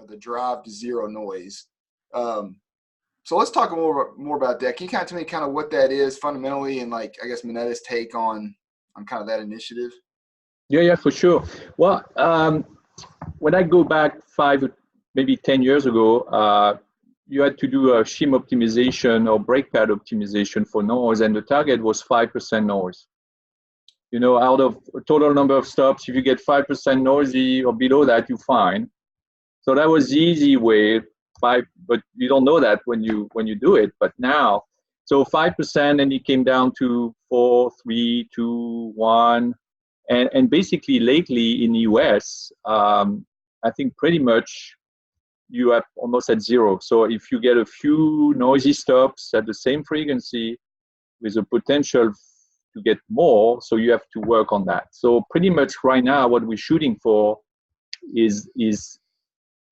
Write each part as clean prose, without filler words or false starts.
the drive to zero noise. So let's talk more about that. Can you kind of tell me kind of what that is fundamentally, and like I guess Meneta's take on kind of that initiative? Yeah, yeah, for sure. Well, when I go back 5, maybe 10 years ago, you had to do a shim optimization or brake pad optimization for noise, and the target was 5% noise. Out of a total number of stops, if you get 5% noisy or below that, you're fine. So that was the easy way, but you don't know that when you do it. But now, so 5%, and it came down to 4, 3, 2, 1. And basically lately in the US, I think pretty much you have almost at zero. So if you get a few noisy stops at the same frequency with a potential to get more, so you have to work on that. So pretty much right now what we're shooting for is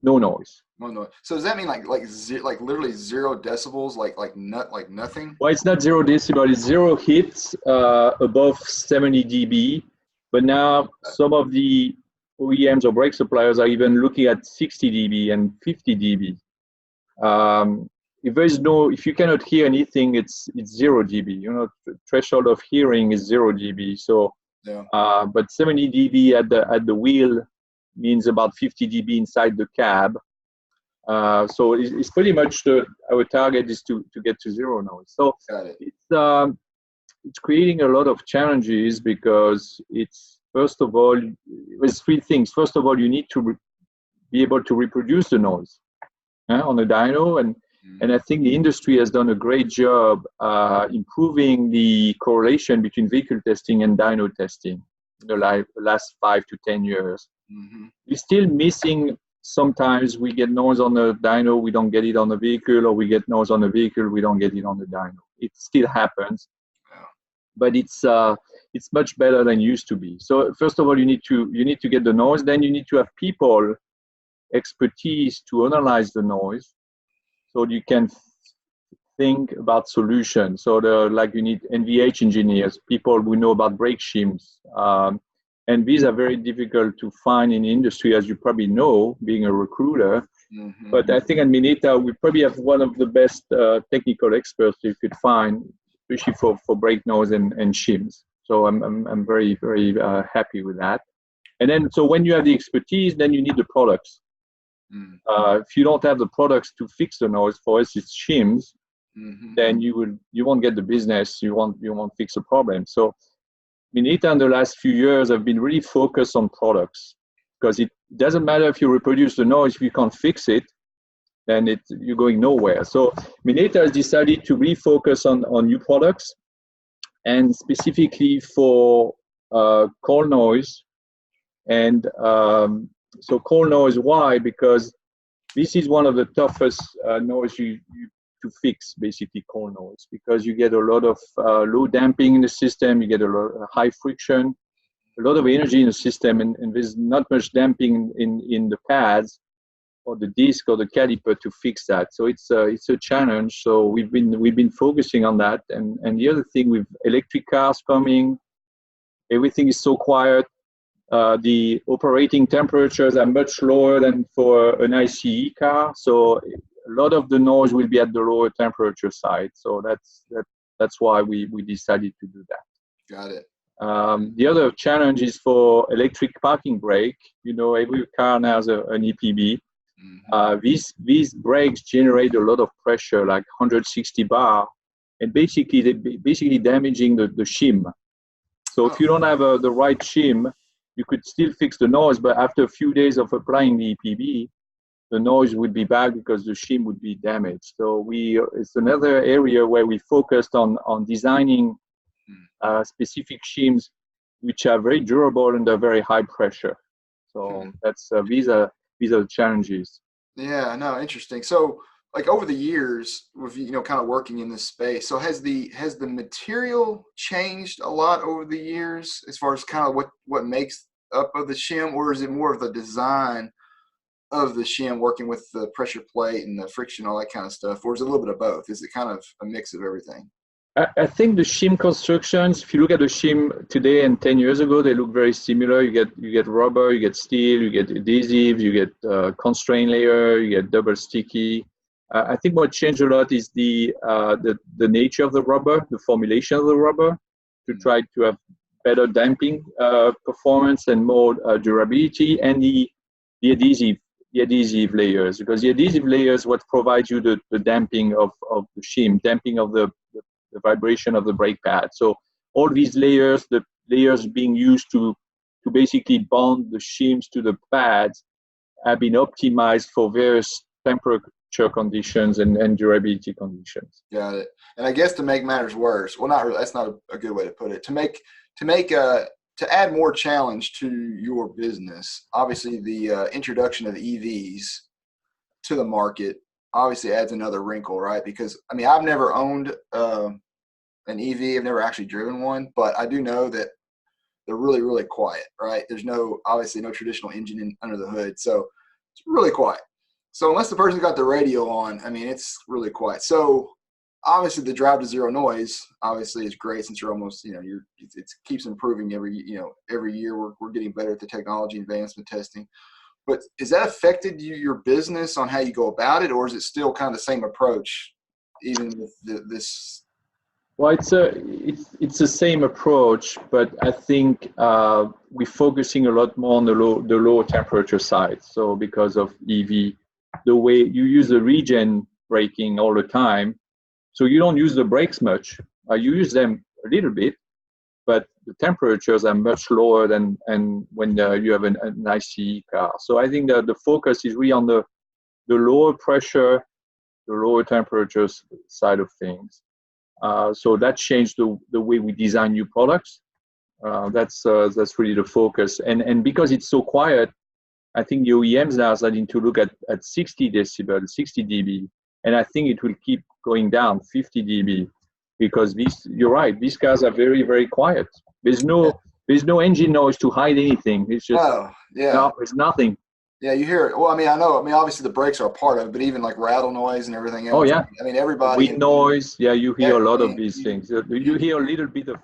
no noise. No noise. So does that mean like literally 0 decibels, like nothing? Well, it's not 0 decibel, it's zero hits above 70 dB. But now some of the OEMs or brake suppliers are even looking at 60 dB and 50 dB. If you cannot hear anything, it's 0 dB. Threshold of hearing is 0 dB. So, yeah. But 70 dB at the wheel means about 50 dB inside the cab. So it's pretty much our target is to get to zero noise. So it's creating a lot of challenges because it's, first of all, there's three things. First of all, you need to be able to reproduce the noise on a dyno, and I think the industry has done a great job improving the correlation between vehicle testing and dyno testing in the last 5 to 10 years. Mm-hmm. We're still missing. Sometimes we get noise on the dyno, we don't get it on the vehicle, or we get noise on the vehicle, we don't get it on the dyno. It still happens, but it's much better than it used to be. So first of all, you need to get the noise. Then you need to have people, expertise to analyze the noise, so you can think about solutions. So you need NVH engineers, people who know about brake shims. And these are very difficult to find in the industry, as you probably know, being a recruiter. Mm-hmm. But I think at Meneta, we probably have one of the best technical experts you could find, especially for brake noise and shims. So I'm very, very happy with that. And then, so when you have the expertise, then you need the products. If you don't have the products to fix the noise, for us it's shims, then you won't get the business. You won't fix the problem. So Meneta in the last few years have been really focused on products, because it doesn't matter if you reproduce the noise, if you can't fix it, then you're going nowhere. So Meneta has decided to refocus on new products, and specifically for coal noise. And so coal noise, why? Because this is one of the toughest noise to fix, basically, coal noise, because you get a lot of low damping in the system, you get a lot of high friction, a lot of energy in the system, and there's not much damping in the pads or the disc or the caliper to fix that. So it's a challenge. So we've been focusing on that. And the other thing, with electric cars coming, everything is so quiet. The operating temperatures are much lower than for an ICE car. So a lot of the noise will be at the lower temperature side. So that's why we decided to do that. Got it. The other challenge is for electric parking brake. Every car now has an EPB. These brakes generate a lot of pressure, like 160 bar, and basically damaging the shim. So if you don't have the right shim, you could still fix the noise, but after a few days of applying the EPB, the noise would be back because the shim would be damaged. So it's another area where we focused on designing specific shims which are very durable under very high pressure. So these are the challenges. Yeah, no, interesting. So like over the years with kind of working in this space, so has the material changed a lot over the years as far as kind of what makes up of the shim, or is it more of the design of the shim, working with the pressure plate and the friction, all that kind of stuff, or is it a little bit of both? Is it kind of a mix of everything? I think the shim constructions, if you look at the shim today and 10 years ago, they look very similar. You get rubber, you get steel, you get adhesive, you get constraint layer, you get double sticky. I think what changed a lot is the nature of the rubber, the formulation of the rubber, to try to have better damping performance and more durability, and the adhesive the adhesive layers, because the adhesive layers what provide you the damping of the shim, damping of the vibration of the brake pad. So all these layers, the layers being used to basically bond the shims to the pads, have been optimized for various temperature conditions and durability conditions. Got it. And I guess to make matters worse, well, not really. That's not a good way to put it. To add more challenge to your business, obviously the introduction of the EVs to the market obviously adds another wrinkle, right? Because I mean, I've never owned an EV. I've never actually driven one, but I do know that they're really, really quiet, right? There's obviously no traditional engine under the hood. So it's really quiet. So unless the person got the radio on, I mean, it's really quiet. So obviously the drive to zero noise obviously is great, since you're almost, it keeps improving every year. We're getting better at the technology advancement testing. But has that affected your business on how you go about it, or is it still kind of the same approach, even with this? Well, it's the same approach, but I think we're focusing a lot more on the low temperature side. So because of EV, the way you use the regen braking all the time, so you don't use the brakes much. You use them a little bit, but the temperatures are much lower than when you have an ICE car. So I think that the focus is really on the lower pressure, the lower temperatures side of things. So that changed the way we design new products. That's really the focus. And because it's so quiet, I think the OEMs now are starting to look at 60 decibel, 60 dB, and I think it will keep going down 50 dB, because you're right, these cars are very, very quiet. There's no engine noise to hide anything. It's just no, it's nothing. Yeah, you hear it. Well, I mean, I know. I mean, obviously the brakes are a part of it, but even like rattle noise and everything else. Oh yeah. I mean, everybody. Wind noise. Yeah, you hear a lot of these things. You hear a little bit of